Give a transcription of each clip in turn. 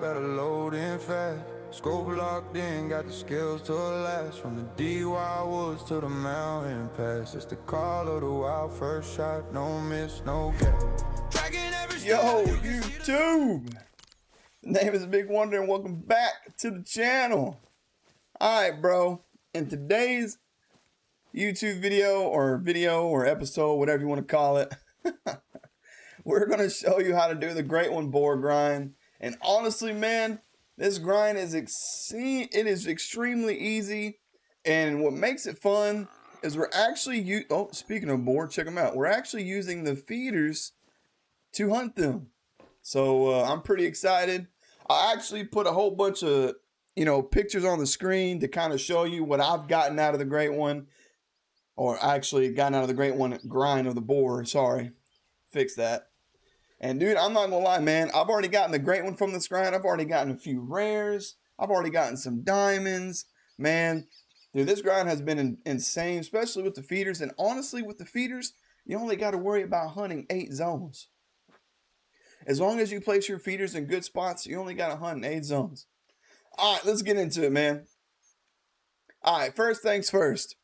better load in fast. Scope locked in, got the skills to last. From the DY woods to the mountain pass. It's the call of the wild, first shot, no miss, no gap. Yo, YouTube! The name is Big Wonder and welcome back to the channel. Alright, bro. In today's YouTube video or episode, whatever you want to call it, we're going to show you how to do the Great One Boar grind. And honestly, man, this grind is extremely easy. And what makes it fun is we're actually, speaking of boar, check them out. We're actually using the feeders to hunt them. So I'm pretty excited. I actually put a whole bunch of, pictures on the screen to kind of show you what I've gotten out of the Great One. Or actually gotten out of the Great One grind of the boar. Sorry. Fix that. And dude, I'm not gonna lie, man. I've already gotten the Great One from this grind. I've already gotten a few rares. I've already gotten some diamonds. Man, dude, this grind has been insane, especially with the feeders. And honestly, with the feeders, you only got to worry about hunting 8 zones. As long as you place your feeders in good spots, you only got to hunt in 8 zones. All right, let's get into it, man. All right, first things first.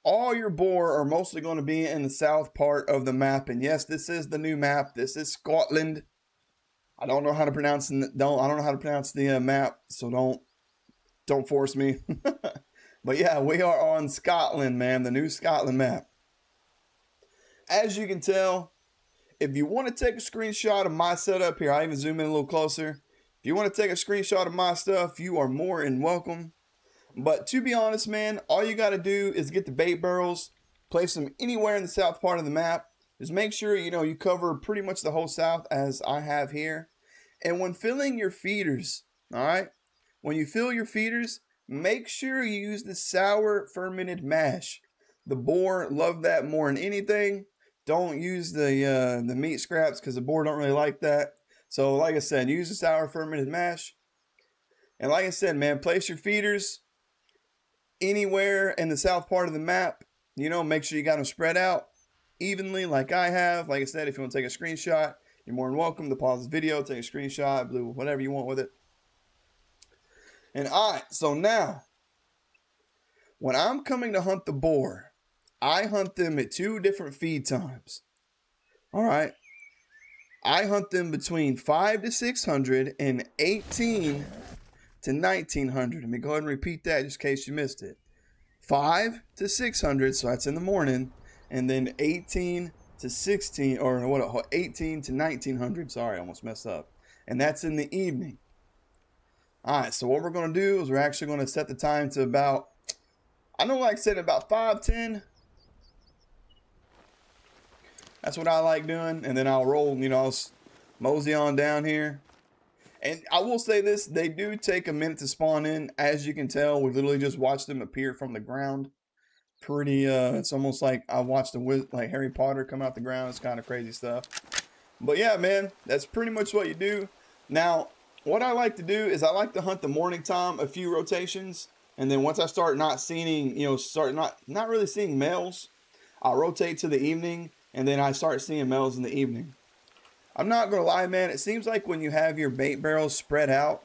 All your boar are mostly going to be in the south part of the map. And yes, this is the new map. This is Scotland. I don't know how to pronounce the map, so don't force me. But yeah, we are on Scotland, man, the new Scotland map. As you can tell, if you want to take a screenshot of my setup here, I even zoom in a little closer. If you want to take a screenshot of my stuff, you are more than welcome. But to be honest, man, all you got to do is get the bait barrels, place them anywhere in the south part of the map. Just make sure, you cover pretty much the whole south as I have here. And when filling your feeders, all right, when you fill your feeders, make sure you use the sour fermented mash. The boar love that more than anything. Don't use the meat scraps because the boar don't really like that. So like I said, use the sour fermented mash. And like I said, man, place your feeders anywhere in the south part of the map. Make sure you got them spread out evenly like I have. Like I said, if you want to take a screenshot, you're more than welcome to pause this video, take a screenshot, blue, whatever you want with it. And alright, so now, when I'm coming to hunt the boar, I hunt them at 2 different feed times. Alright. I hunt them between 5 to 600 and 18 to 1900. Let me go ahead and repeat that just in case you missed it. 5 to 600, so that's in the morning, and then 18 to 16, or what? 18 to 1900. Sorry, I almost messed up. And that's in the evening. All right, so what we're going to do is we're actually going to set the time to about, I know, like I said, about 5:10. That's what I like doing, and then I'll roll, I'll mosey on down here. And I will say this, they do take a minute to spawn in. As you can tell, we literally just watched them appear from the ground. It's almost like I watched like Harry Potter come out the ground. It's kind of crazy stuff. But yeah, man, that's pretty much what you do. Now, what I like to do is I like to hunt the morning time, a few rotations. And then once I start not seeing, not really seeing males, I'll rotate to the evening. And then I start seeing males in the evening. I'm not going to lie, man. It seems like when you have your bait barrels spread out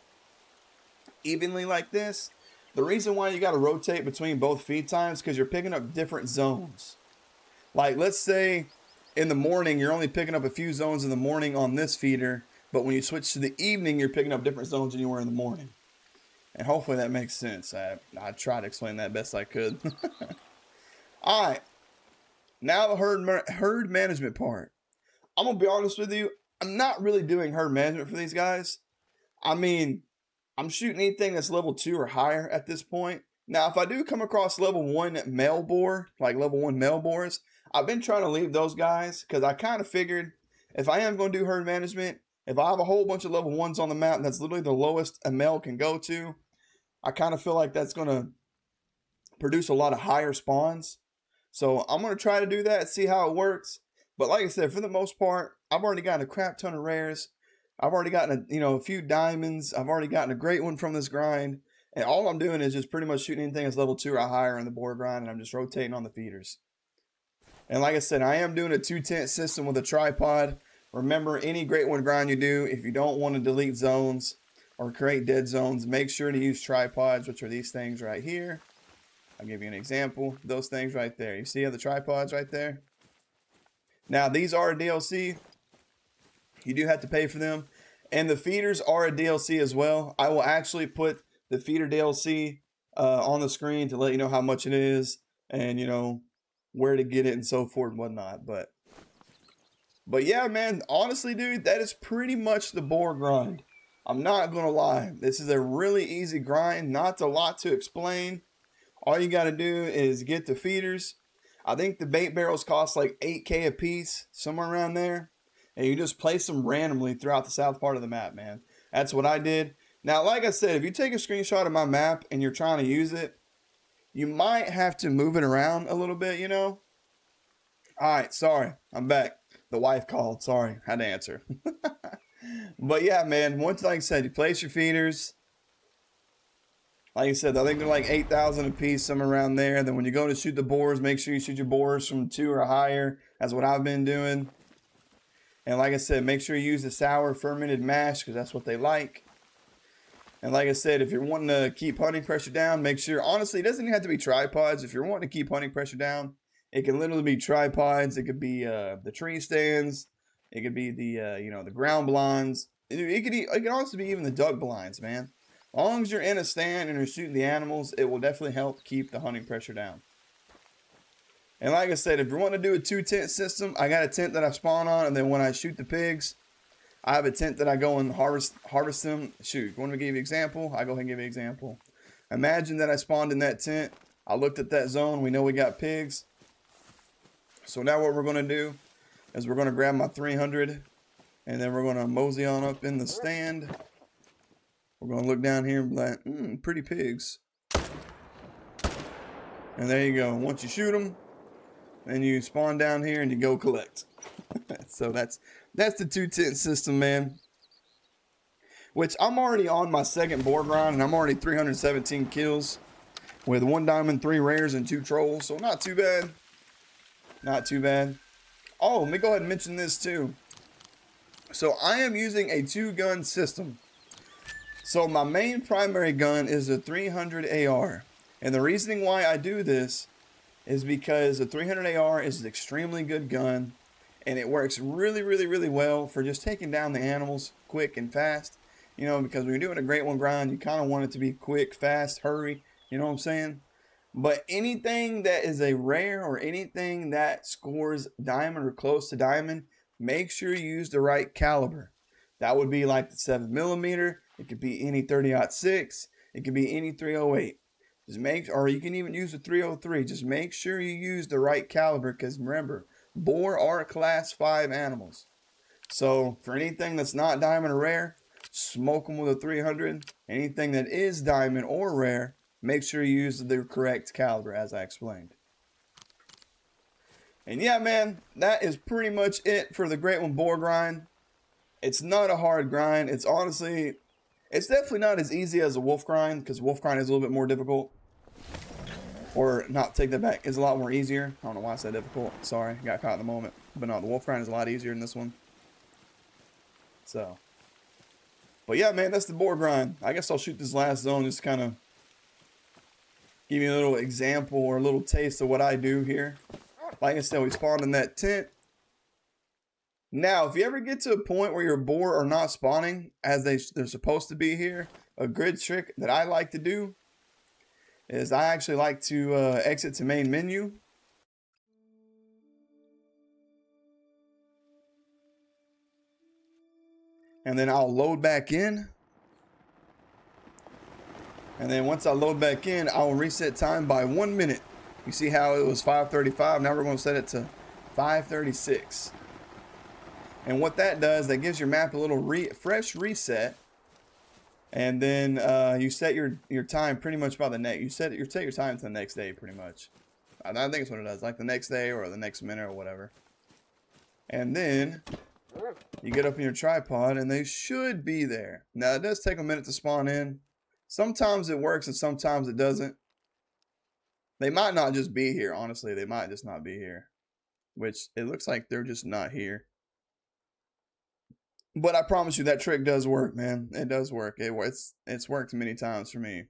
evenly like this, the reason why you got to rotate between both feed times is because you're picking up different zones. Like, let's say in the morning, you're only picking up a few zones in the morning on this feeder. But when you switch to the evening, you're picking up different zones than you were in the morning. And hopefully that makes sense. I tried to explain that best I could. All right. Now the herd management part. I'm going to be honest with you. I'm not really doing herd management for these guys. I mean, I'm shooting anything that's level 2 or higher at this point. Now, if I do come across level 1 male boar, like level 1 male boars, I've been trying to leave those guys because I kind of figured if I am going to do herd management, if I have a whole bunch of level 1s on the map, that's literally the lowest a male can go to, I kind of feel like that's going to produce a lot of higher spawns. So I'm going to try to do that, see how it works. But like I said, for the most part, I've already gotten a crap ton of rares. I've already gotten a few diamonds. I've already gotten a great one from this grind. And all I'm doing is just pretty much shooting anything that's level 2 or higher in the boar grind. And I'm just rotating on the feeders. And like I said, I am doing a 2-tent system with a tripod. Remember, any Great One grind you do, if you don't want to delete zones, or create dead zones, make sure to use tripods, which are these things right here. I'll give you an example. Those things right there. You see the tripods right there? Now, these are a DLC. You do have to pay for them. And the feeders are a DLC as well. I will actually put the feeder DLC on the screen to let you know how much it is and, you know, where to get it and so forth and whatnot. But yeah, man, honestly, dude, that is pretty much the boar grind. I'm not going to lie. This is a really easy grind. Not a lot to explain. All you got to do is get the feeders. I think the bait barrels cost like 8K a piece, somewhere around there. And you just place them randomly throughout the south part of the map, man. That's what I did. Now, like I said, if you take a screenshot of my map and you're trying to use it, you might have to move it around a little bit, you know? All right, sorry. I'm back. The wife called. Sorry, had to answer. But yeah, man, once, like I said, you place your feeders. Like I said, I think they're like 8,000 a piece, somewhere around there. Then when you go to shoot the boars, make sure you shoot your boars from 2 or higher. That's what I've been doing. And like I said, make sure you use the sour fermented mash because that's what they like. And like I said, if you're wanting to keep hunting pressure down, make sure, honestly, it doesn't even have to be tripods. If you're wanting to keep hunting pressure down, it can literally be tripods. It could be the tree stands. It could be the, you know, the ground blinds. It could also be even the duck blinds, man. As long as you're in a stand and you're shooting the animals, it will definitely help keep the hunting pressure down. And like I said, if you want to do a 2-tent system, I got a tent that I spawn on, and then when I shoot the pigs, I have a tent that I go and harvest them. Shoot, want me to give you an example? I'll go ahead and give you an example. Imagine that I spawned in that tent. I looked at that zone. We know we got pigs. So now what we're going to do is we're going to grab my 300, and then we're going to mosey on up in the stand. We're going to look down here and be like, pretty pigs. And there you go. Once you shoot them, then you spawn down here and you go collect. So that's the 2-tent system, man. Which I'm already on my second boar grind, and I'm already 317 kills with 1 diamond, 3 rares, and 2 trolls. So not too bad. Not too bad. Oh, let me go ahead and mention this too. So I am using a 2-gun system. So my main primary gun is a 300 AR. And the reasoning why I do this is because the 300 AR is an extremely good gun. And it works really, really, really well for just taking down the animals quick and fast. You know, because when you're doing a Great One grind, you kind of want it to be quick, fast, hurry. You know what I'm saying? But anything that is a rare or anything that scores diamond or close to diamond, make sure you use the right caliber. That would be like the 7mm. It could be any 30-06. It could be any 308. Or you can even use the 303. Just make sure you use the right caliber, because remember, boar are class 5 animals. So for anything that's not diamond or rare, smoke them with a 300. Anything that is diamond or rare, make sure you use the correct caliber, as I explained. And yeah, man, that is pretty much it for the Great One Boar grind. It's not a hard grind. It's definitely not as easy as a wolf grind, because wolf grind is a little bit more difficult. Or not, take that back, it's a lot more easier. I don't know why I said difficult. Sorry, got caught in the moment. But no, the wolf grind is a lot easier than this one. So. But yeah, man, that's the boar grind. I guess I'll shoot this last zone just to kind of give you a little example or a little taste of what I do here. Like I said, we spawned in that tent. Now, if you ever get to a point where your boar are not spawning as they're supposed to be here, a good trick that I like to do is I actually like to exit to main menu. And then I'll load back in. And then once I load back in, I will reset time by 1 minute. You see how it was 5:35? Now we're going to set it to 5:36. And what that does, that gives your map a little fresh reset. And then you set your time pretty much by the next. You set your time to the next day, pretty much. I think it's what it does, like the next day or the next minute or whatever. And then you get up in your tripod, and they should be there. Now it does take a minute to spawn in. Sometimes it works and sometimes it doesn't. They might not just be here, honestly. They might just not be here. Which, it looks like they're just not here. But I promise you that trick does work, man. It does work. It's worked many times for me.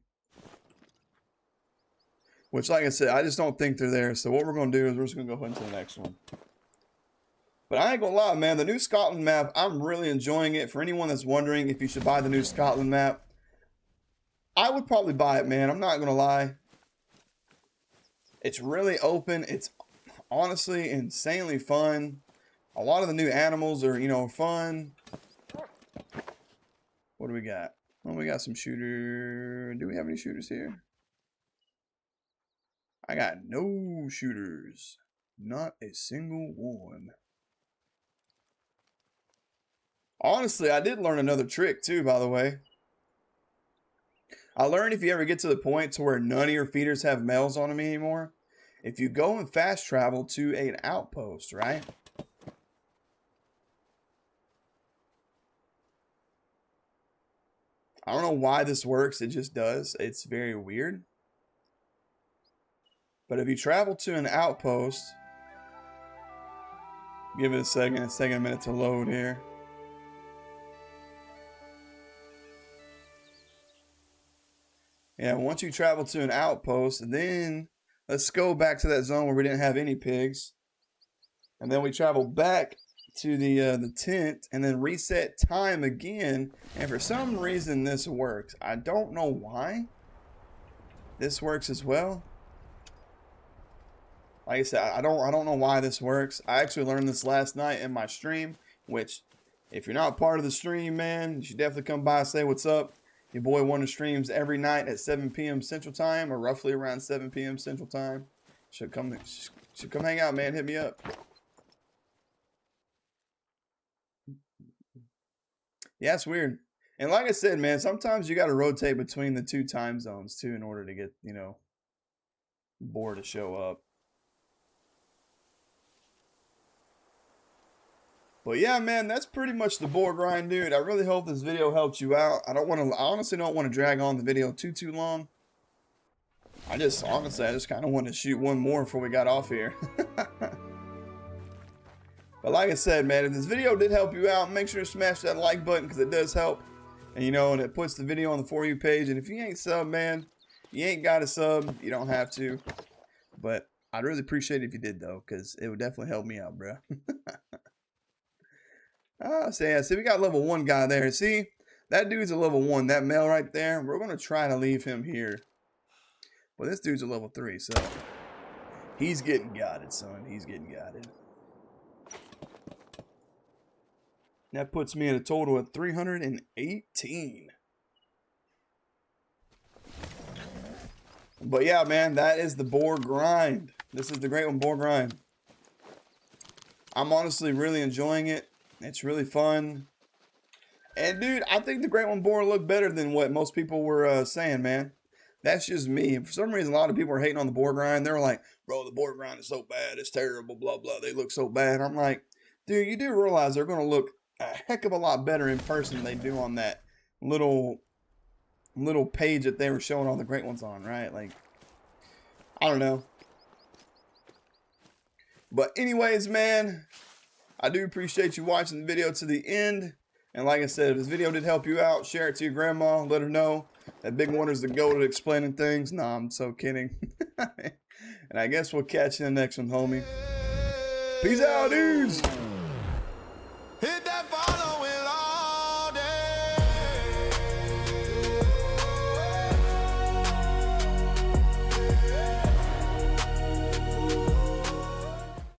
Which, like I said, I just don't think they're there. So what we're going to do is we're just going to go into the next one. But I ain't going to lie, man. The new Scotland map, I'm really enjoying it. For anyone that's wondering if you should buy the new Scotland map, I would probably buy it, man. I'm not going to lie. It's really open. It's honestly insanely fun. A lot of the new animals are, you know, fun. What do we got? Oh, we got some shooter. Do we have any shooters here? I got no shooters. Not a single one. Honestly, I did learn another trick too, by the way. I learned if you ever get to the point to where none of your feeders have males on them anymore, if you go and fast travel to an outpost, right? I don't know why this works. It just does. It's very weird. But if you travel to an outpost, give it a second. It's taking a minute to load here. Yeah, once you travel to an outpost, then let's go back to that zone where we didn't have any pigs. And then we travel back to the tent and then reset time again. And for some reason this works. I don't know why this works as well. Like I said, I don't know why this works. I actually learned this last night in my stream, which if you're not part of the stream, man, you should definitely come by and say what's up. Your boy Wonder streams every night at 7 p.m. Central Time, or roughly around 7 p.m. Central Time. Should come hang out, man. Hit me up. Yeah, it's weird. And like I said, man, sometimes you got to rotate between the two time zones too in order to get, you know, boar to show up. But yeah, man, that's pretty much the boar grind, dude. I really hope this video helped you out. I honestly don't want to drag on the video too long. I just kind of wanted to shoot one more before we got off here. But like I said, man, if this video did help you out, make sure to smash that like button because it does help. And you know, and it puts the video on the For You page. And if you ain't subbed, man, you ain't got to sub. You don't have to. But I'd really appreciate it if you did, though, because it would definitely help me out, bro. See, we got level 1 guy there. See, that dude's a level 1. That male right there, we're going to try to leave him here. But this dude's a level 3, so he's getting guided, son. He's getting guided. That puts me at a total of 318. But yeah, man, that is the boar grind. This is the Great One Boar grind. I'm honestly really enjoying it. It's really fun. And dude, I think the Great One Boar looked better than what most people were saying, man. That's just me. And for some reason, a lot of people are hating on the boar grind. They're like, bro, the boar grind is so bad. It's terrible, blah, blah. They look so bad. I'm like, dude, you do realize they're going to look a heck of a lot better in person than they do on that little page that they were showing all the great ones on, right? Like, I don't know. But anyways, man, I do appreciate you watching the video to the end. And like I said, if this video did help you out, share it to your grandma. Let her know that Big Wonder's the goat at explaining things. Nah, I'm so kidding. And I guess we'll catch you in the next one, homie. Peace out, dudes.